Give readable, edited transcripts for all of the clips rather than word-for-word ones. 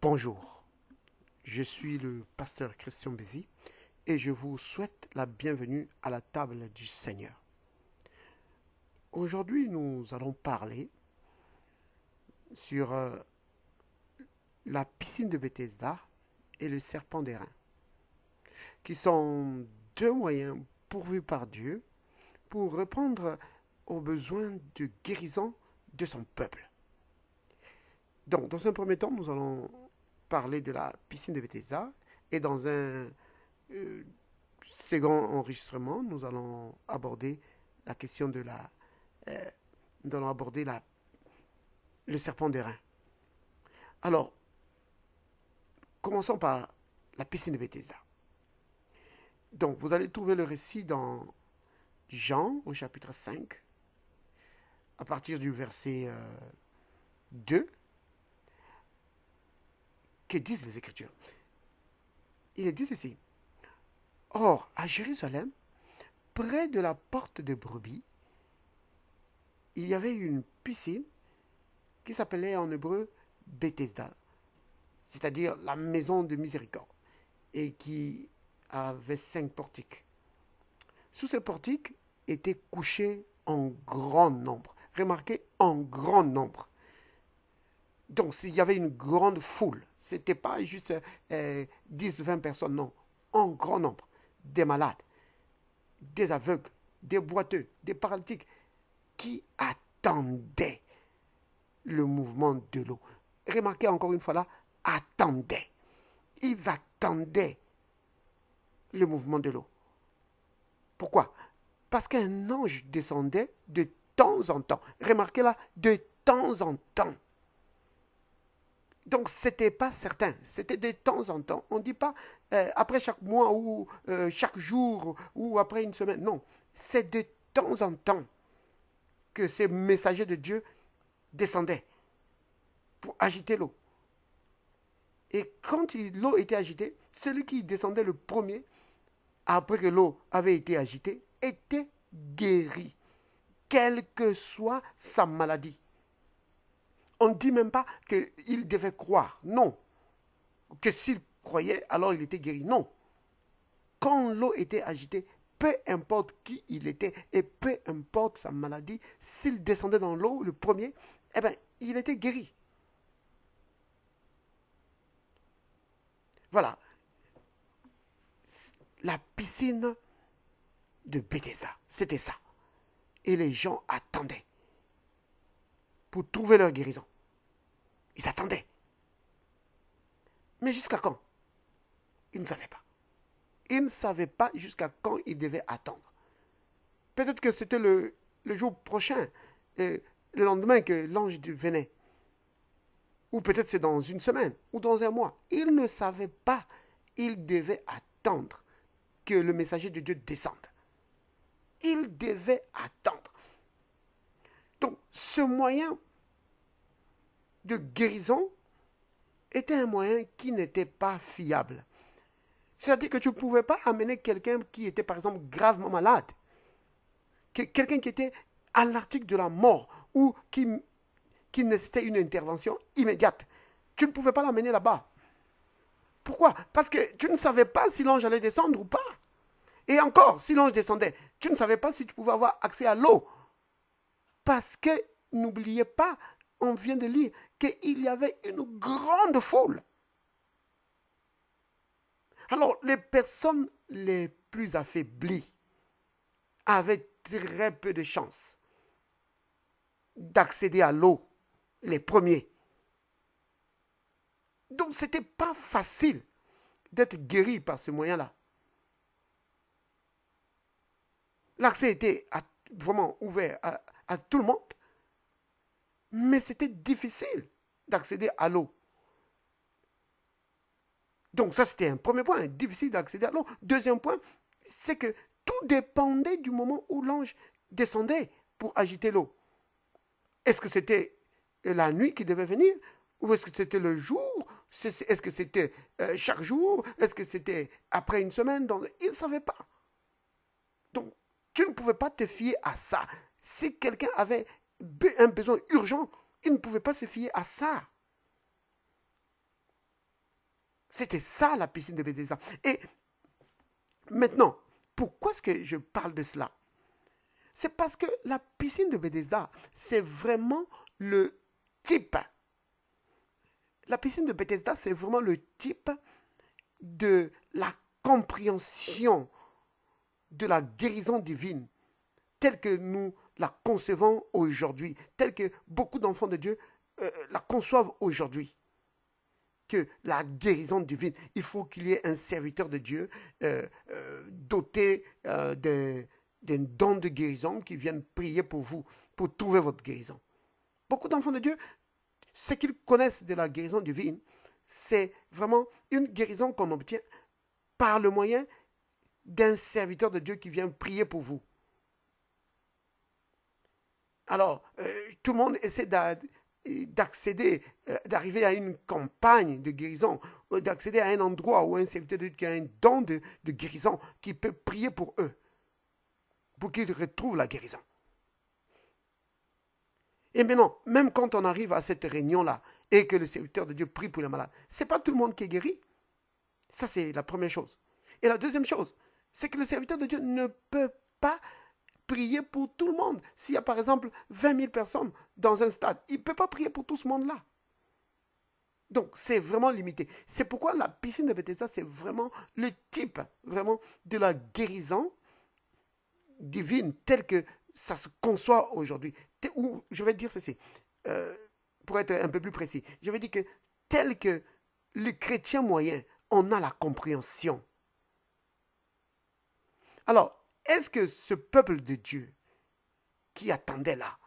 Bonjour, je suis le pasteur Christian Bézi et je vous souhaite la bienvenue à la table du Seigneur. Aujourd'hui, nous allons parler sur la piscine de Bethesda et le serpent d'airain, qui sont deux moyens pourvus par Dieu pour répondre aux besoins de guérison de son peuple. Donc, dans un premier temps, nous allons parler de la piscine de Bethesda et dans un euh, second enregistrement, nous allons aborder la question de la... euh, nous allons aborder le serpent d'airain. Alors, commençons par la piscine de Bethesda. Donc, vous allez trouver le récit dans Jean, au chapitre 5, à partir du verset 2, que disent les Écritures. Il est dit ceci. Or, à Jérusalem, près de la porte de brebis, il y avait une piscine qui s'appelait en hébreu Bethesda, c'est-à-dire la maison de miséricorde, et qui avait 5 portiques. Sous ces portiques étaient couchés en grand nombre. Remarquez, en grand nombre. Donc, il y avait une grande foule. Ce n'était pas juste 10-20 personnes, non. En grand nombre. Des malades, des aveugles, des boiteux, des paralytiques qui attendaient le mouvement de l'eau. Remarquez encore une fois là, attendaient. Ils attendaient le mouvement de l'eau. Pourquoi? Parce qu'un ange descendait de temps en temps. Remarquez là, de temps en temps. Donc, ce n'était pas certain. C'était de temps en temps. On ne dit pas après chaque mois ou chaque jour ou après une semaine. Non, c'est de temps en temps que ces messagers de Dieu descendaient pour agiter l'eau. Et quand l'eau était agitée, celui qui descendait le premier, après que l'eau avait été agitée, était guéri, quelle que soit sa maladie. On ne dit même pas qu'il devait croire, non. Que s'il croyait, alors il était guéri, non. Quand l'eau était agitée, peu importe qui il était et peu importe sa maladie, s'il descendait dans l'eau, le premier, eh bien, il était guéri. Voilà. La piscine de Bethesda, c'était ça. Et les gens attendaient pour trouver leur guérison. Ils attendaient. Mais jusqu'à quand? Ils ne savaient pas. Ils ne savaient pas jusqu'à quand ils devaient attendre. Peut-être que c'était le jour prochain, le lendemain que l'ange venait. Ou peut-être c'est dans une semaine ou dans un mois. Ils ne savaient pas. Ils devaient attendre que le messager de Dieu descende. Ils devaient attendre. Donc, ce moyen de guérison était un moyen qui n'était pas fiable. C'est-à-dire que tu ne pouvais pas amener quelqu'un qui était, par exemple, gravement malade, quelqu'un qui était à l'article de la mort ou qui nécessitait une intervention immédiate. Tu ne pouvais pas l'amener là-bas. Pourquoi? Parce que tu ne savais pas si l'ange allait descendre ou pas. Et encore, si l'ange descendait, tu ne savais pas si tu pouvais avoir accès à l'eau. Parce que, n'oubliez pas, on vient de lire qu'il y avait une grande foule. Alors, les personnes les plus affaiblies avaient très peu de chances d'accéder à l'eau, les premiers. Donc, ce n'était pas facile d'être guéri par ce moyen-là. L'accès était vraiment ouvert à tout le monde, mais c'était difficile d'accéder à l'eau. Donc ça, c'était un premier point, difficile d'accéder à l'eau. Deuxième point, c'est que tout dépendait du moment où l'ange descendait pour agiter l'eau. Est-ce que c'était la nuit qui devait venir? Ou est-ce que c'était le jour? Est-ce que c'était chaque jour? Est-ce que c'était après une semaine? Ils ne savaient pas. Donc, tu ne pouvais pas te fier à ça. Si quelqu'un avait un besoin urgent, il ne pouvait pas se fier à ça. C'était ça la piscine de Bethesda. Et maintenant, pourquoi est-ce que je parle de cela? C'est parce que la piscine de Bethesda, c'est vraiment le type. La piscine de Bethesda, c'est vraiment le type de la compréhension de la guérison divine telle que nous la concevons aujourd'hui, telle que beaucoup d'enfants de Dieu la conçoivent aujourd'hui. Que la guérison divine, il faut qu'il y ait un serviteur de Dieu doté d'un don de guérison qui vienne prier pour vous, pour trouver votre guérison. Beaucoup d'enfants de Dieu, ce qu'ils connaissent de la guérison divine, c'est vraiment une guérison qu'on obtient par le moyen d'un serviteur de Dieu qui vient prier pour vous. Alors, tout le monde essaie d'accéder, d'arriver à une campagne de guérison, d'accéder à un endroit où un serviteur de Dieu qui a un don de guérison, qui peut prier pour eux, pour qu'ils retrouvent la guérison. Et maintenant, même quand on arrive à cette réunion-là, et que le serviteur de Dieu prie pour les malades, ce n'est pas tout le monde qui est guéri. Ça, c'est la première chose. Et la deuxième chose, c'est que le serviteur de Dieu ne peut pas prier pour tout le monde. S'il y a par exemple 20 000 personnes dans un stade, il ne peut pas prier pour tout ce monde-là. Donc, c'est vraiment limité. C'est pourquoi la piscine de Bethesda, c'est vraiment le type vraiment de la guérison divine telle que ça se conçoit aujourd'hui. Ou je vais dire ceci, pour être un peu plus précis. Je vais dire que tel que le chrétien moyen, on a la compréhension. Alors, est-ce que ce peuple de Dieu qui attendait là,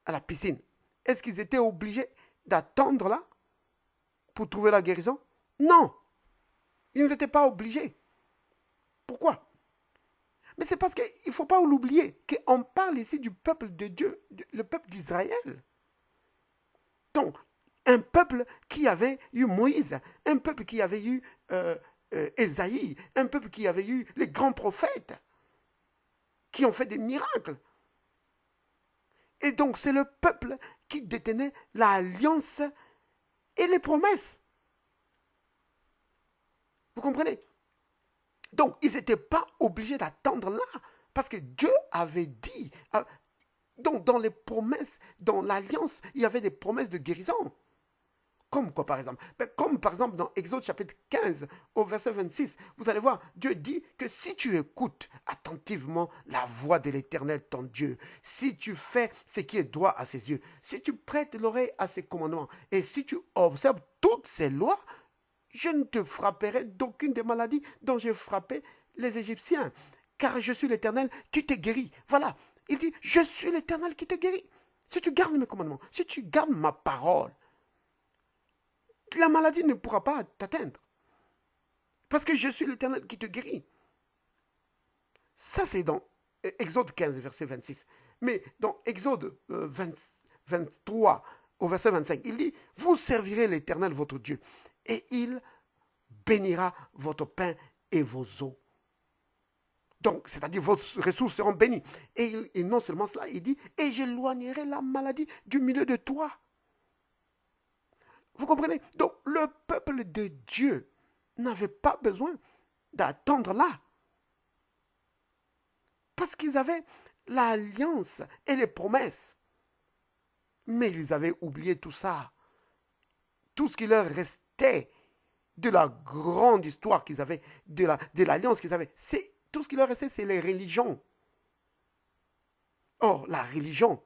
à la piscine, est-ce qu'ils étaient obligés d'attendre là pour trouver la guérison? Non, ils n'étaient pas obligés. Pourquoi? Mais c'est parce qu'il ne faut pas l'oublier qu'on parle ici du peuple de Dieu, le peuple d'Israël. Donc, un peuple qui avait eu Moïse, un peuple qui avait eu Ésaïe, un peuple qui avait eu les grands prophètes qui ont fait des miracles. Et donc, c'est le peuple qui détenait l'alliance et les promesses. Vous comprenez? Donc, ils n'étaient pas obligés d'attendre là, parce que Dieu avait dit. Donc, dans les promesses, dans l'alliance, il y avait des promesses de guérison. Comme quoi, par exemple? Comme par exemple dans Exode chapitre 15, au verset 26, vous allez voir, Dieu dit que si tu écoutes attentivement la voix de l'Éternel, ton Dieu, si tu fais ce qui est droit à ses yeux, si tu prêtes l'oreille à ses commandements, et si tu observes toutes ses lois, je ne te frapperai d'aucune des maladies dont j'ai frappé les Égyptiens, car je suis l'Éternel qui te guérit. Voilà, il dit, je suis l'Éternel qui te guérit. Si tu gardes mes commandements, si tu gardes ma parole, la maladie ne pourra pas t'atteindre. Parce que je suis l'Éternel qui te guérit. Ça, c'est dans Exode 15, verset 26. Mais dans Exode 23, au verset 25, il dit, vous servirez l'Éternel, votre Dieu, et il bénira votre pain et vos eaux. Donc, c'est-à-dire vos ressources seront bénies. Et non seulement cela, il dit, et j'éloignerai la maladie du milieu de toi. Vous comprenez? Donc, le peuple de Dieu n'avait pas besoin d'attendre là. Parce qu'ils avaient l'alliance et les promesses. Mais ils avaient oublié tout ça. Tout ce qui leur restait de la grande histoire qu'ils avaient, de l'alliance qu'ils avaient, tout ce qui leur restait, c'est les religions. Or, la religion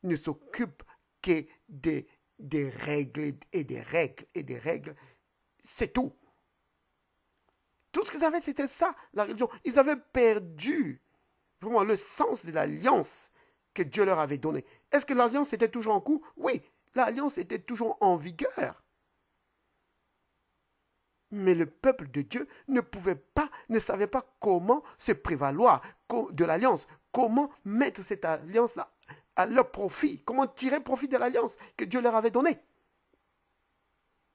ne s'occupe que des règles et des règles et des règles. C'est tout. Tout ce qu'ils avaient, c'était ça, la religion. Ils avaient perdu vraiment le sens de l'alliance que Dieu leur avait donnée. Est-ce que l'alliance était toujours en cours? Oui, l'alliance était toujours en vigueur. Mais le peuple de Dieu ne savait pas comment se prévaloir de l'alliance, comment mettre cette alliance-là à leur profit, comment tirer profit de l'alliance que Dieu leur avait donnée.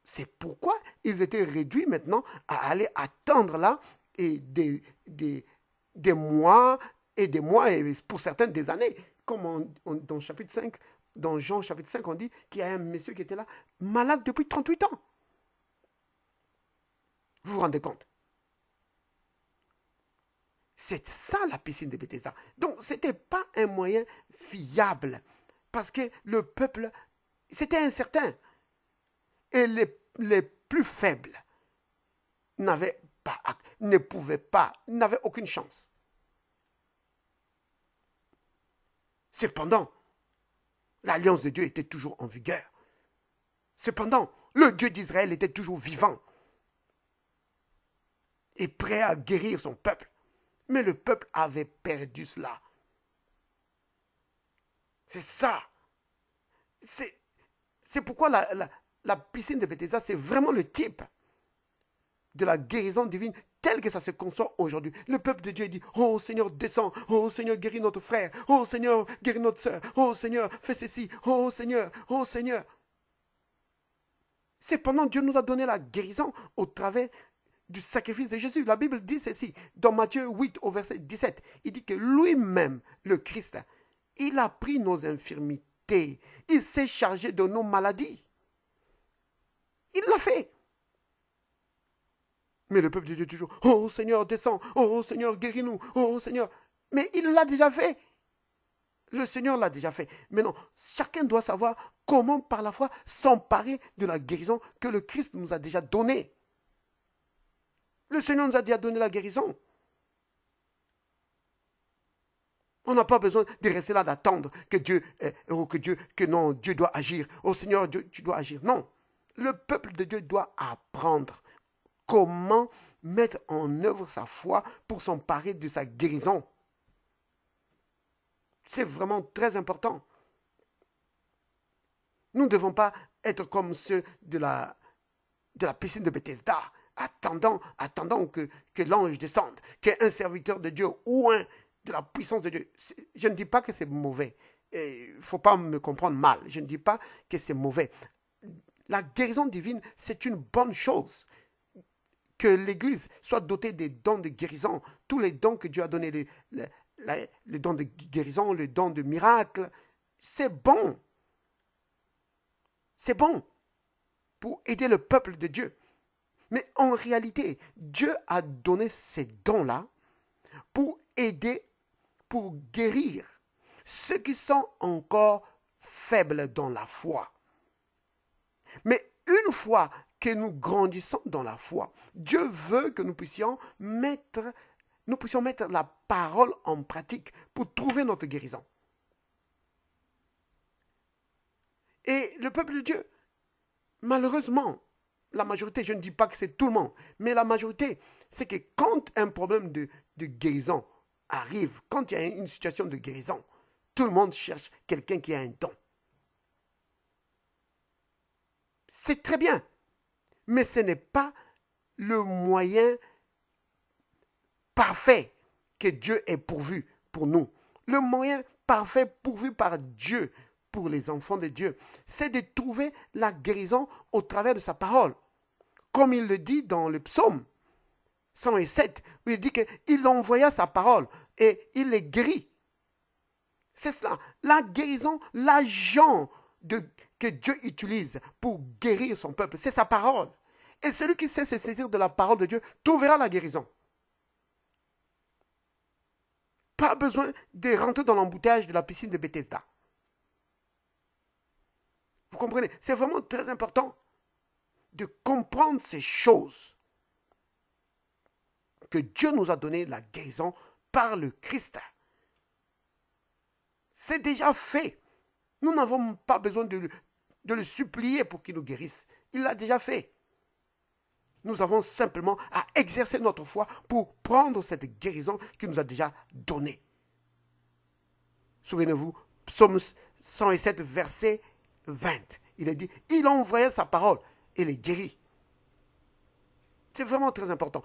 C'est pourquoi ils étaient réduits maintenant à aller attendre là et des mois et des mois et pour certains des années. Comme dans chapitre 5, dans Jean chapitre 5, on dit qu'il y a un monsieur qui était là malade depuis 38 ans. Vous vous rendez compte? C'est ça la piscine de Bethesda. Donc, ce n'était pas un moyen fiable parce que le peuple, c'était incertain. Et les plus faibles n'avaient pas, ne pouvaient pas, n'avaient aucune chance. Cependant, l'alliance de Dieu était toujours en vigueur. Cependant, le Dieu d'Israël était toujours vivant et prêt à guérir son peuple. Mais le peuple avait perdu cela. C'est ça. C'est pourquoi la piscine de Bethesda, c'est vraiment le type de la guérison divine telle que ça se conçoit aujourd'hui. Le peuple de Dieu dit, oh Seigneur, descends, oh Seigneur, guéris notre frère, oh Seigneur, guéris notre soeur, oh Seigneur, fais ceci, oh Seigneur, oh Seigneur. Cependant, Dieu nous a donné la guérison au travers du sacrifice de Jésus. La Bible dit ceci, dans Matthieu 8 au verset 17, il dit que lui-même, le Christ, il a pris nos infirmités, il s'est chargé de nos maladies. Il l'a fait. Mais le peuple de Dieu toujours, oh Seigneur, descends, oh Seigneur, guéris-nous, oh Seigneur. Mais il l'a déjà fait. Le Seigneur l'a déjà fait. Maintenant, chacun doit savoir comment par la foi s'emparer de la guérison que le Christ nous a déjà donnée. Le Seigneur nous a déjà donné la guérison. On n'a pas besoin de rester là d'attendre que Dieu, Dieu doit agir. Oh Seigneur, Dieu, tu dois agir. Non. Le peuple de Dieu doit apprendre comment mettre en œuvre sa foi pour s'emparer de sa guérison. C'est vraiment très important. Nous ne devons pas être comme ceux de la piscine de Bethesda, attendant que l'ange descende, qu'un serviteur de Dieu ou de la puissance de Dieu. Je ne dis pas que c'est mauvais. Il ne faut pas me comprendre mal. Je ne dis pas que c'est mauvais. La guérison divine, c'est une bonne chose. Que l'Église soit dotée des dons de guérison, tous les dons que Dieu a donnés, les dons de guérison, les dons de miracle, c'est bon. C'est bon pour aider le peuple de Dieu. Mais en réalité, Dieu a donné ces dons-là pour aider, pour guérir ceux qui sont encore faibles dans la foi. Mais une fois que nous grandissons dans la foi, Dieu veut que nous puissions mettre la parole en pratique pour trouver notre guérison. Et le peuple de Dieu, malheureusement, la majorité, je ne dis pas que c'est tout le monde, mais la majorité, c'est que quand un problème de guérison arrive, quand il y a une situation de guérison, tout le monde cherche quelqu'un qui a un don. C'est très bien, mais ce n'est pas le moyen parfait que Dieu ait pourvu pour nous. Le moyen parfait pourvu par Dieu pour les enfants de Dieu, c'est de trouver la guérison au travers de sa parole. Comme il le dit dans le psaume 107, où il dit qu'il envoya sa parole et il les guérit. C'est cela, la guérison, l'agent que Dieu utilise pour guérir son peuple, c'est sa parole. Et celui qui sait se saisir de la parole de Dieu trouvera la guérison. Pas besoin de rentrer dans l'embouteillage de la piscine de Bethesda. Vous comprenez? C'est vraiment très important de comprendre ces choses. Que Dieu nous a donné la guérison par le Christ. C'est déjà fait. Nous n'avons pas besoin de le supplier pour qu'il nous guérisse. Il l'a déjà fait. Nous avons simplement à exercer notre foi pour prendre cette guérison qu'il nous a déjà donnée. Souvenez-vous, Psaume 107, verset 20. Il est dit, il envoyait sa parole et les guérit. C'est vraiment très important.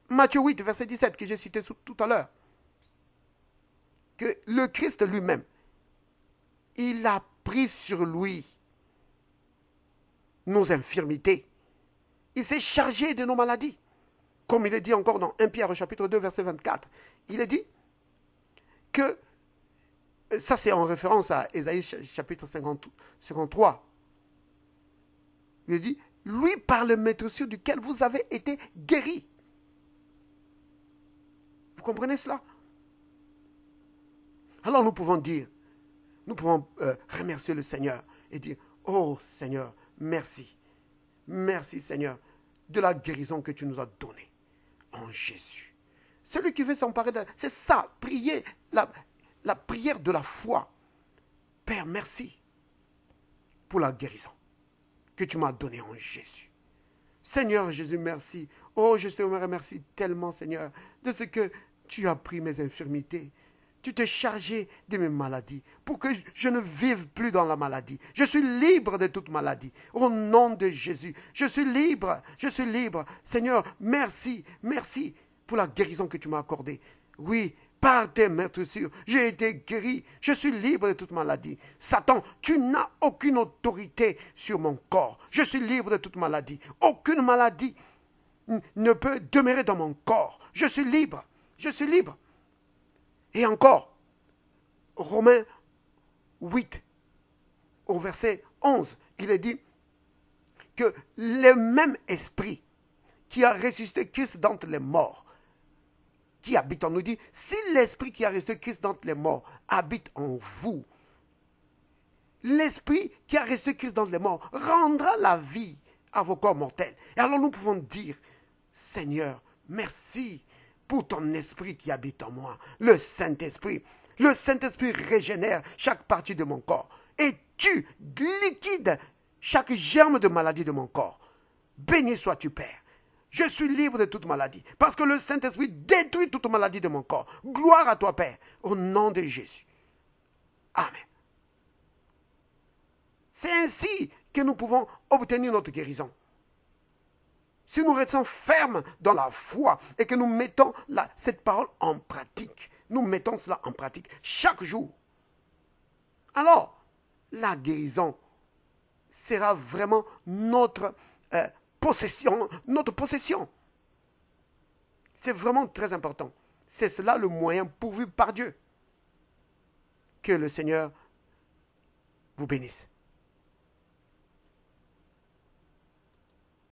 Matthieu 8, verset 17, que j'ai cité tout à l'heure. Que le Christ lui-même, il a pris sur lui nos infirmités. Il s'est chargé de nos maladies. Comme il est dit encore dans 1 Pierre chapitre 2, verset 24. Il est dit que, ça c'est en référence à Ésaïe chapitre 53. Il dit, lui par le maître duquel vous avez été guéris. Vous comprenez cela? Alors nous pouvons dire, nous pouvons remercier le Seigneur et dire, oh Seigneur, merci. Merci Seigneur de la guérison que tu nous as donnée en Jésus. Celui qui veut s'emparer de... C'est ça, prier, la prière de la foi. Père, merci pour la guérison que tu m'as donnée en Jésus. Seigneur Jésus, merci. Oh, je te remercie tellement, Seigneur, de ce que tu as pris mes infirmités. Tu t'es chargé de mes maladies pour que je ne vive plus dans la maladie. Je suis libre de toute maladie. Au nom de Jésus, je suis libre. Je suis libre. Seigneur, merci, merci pour la guérison que tu m'as accordée. Oui, par tes meurtrissures, j'ai été guéri. Je suis libre de toute maladie. Satan, tu n'as aucune autorité sur mon corps. Je suis libre de toute maladie. Aucune maladie ne peut demeurer dans mon corps. Je suis libre. Je suis libre. Et encore, Romains 8, au verset 11, il est dit que le même esprit qui a ressuscité Christ d'entre les morts, qui habite en nous, dit, si l'esprit qui a ressuscité Christ d'entre les morts habite en vous, l'esprit qui a ressuscité Christ d'entre les morts rendra la vie à vos corps mortels. Et alors nous pouvons dire, Seigneur, merci pour ton esprit qui habite en moi, le Saint-Esprit. Le Saint-Esprit régénère chaque partie de mon corps. Et tu liquides chaque germe de maladie de mon corps. Béni sois-tu, Père. Je suis libre de toute maladie. Parce que le Saint-Esprit détruit toute maladie de mon corps. Gloire à toi, Père. Au nom de Jésus. Amen. C'est ainsi que nous pouvons obtenir notre guérison. Si nous restons fermes dans la foi et que nous mettons cette parole en pratique, nous mettons cela en pratique chaque jour, alors la guérison sera vraiment notre possession, C'est vraiment très important. C'est cela le moyen pourvu par Dieu. Que le Seigneur vous bénisse.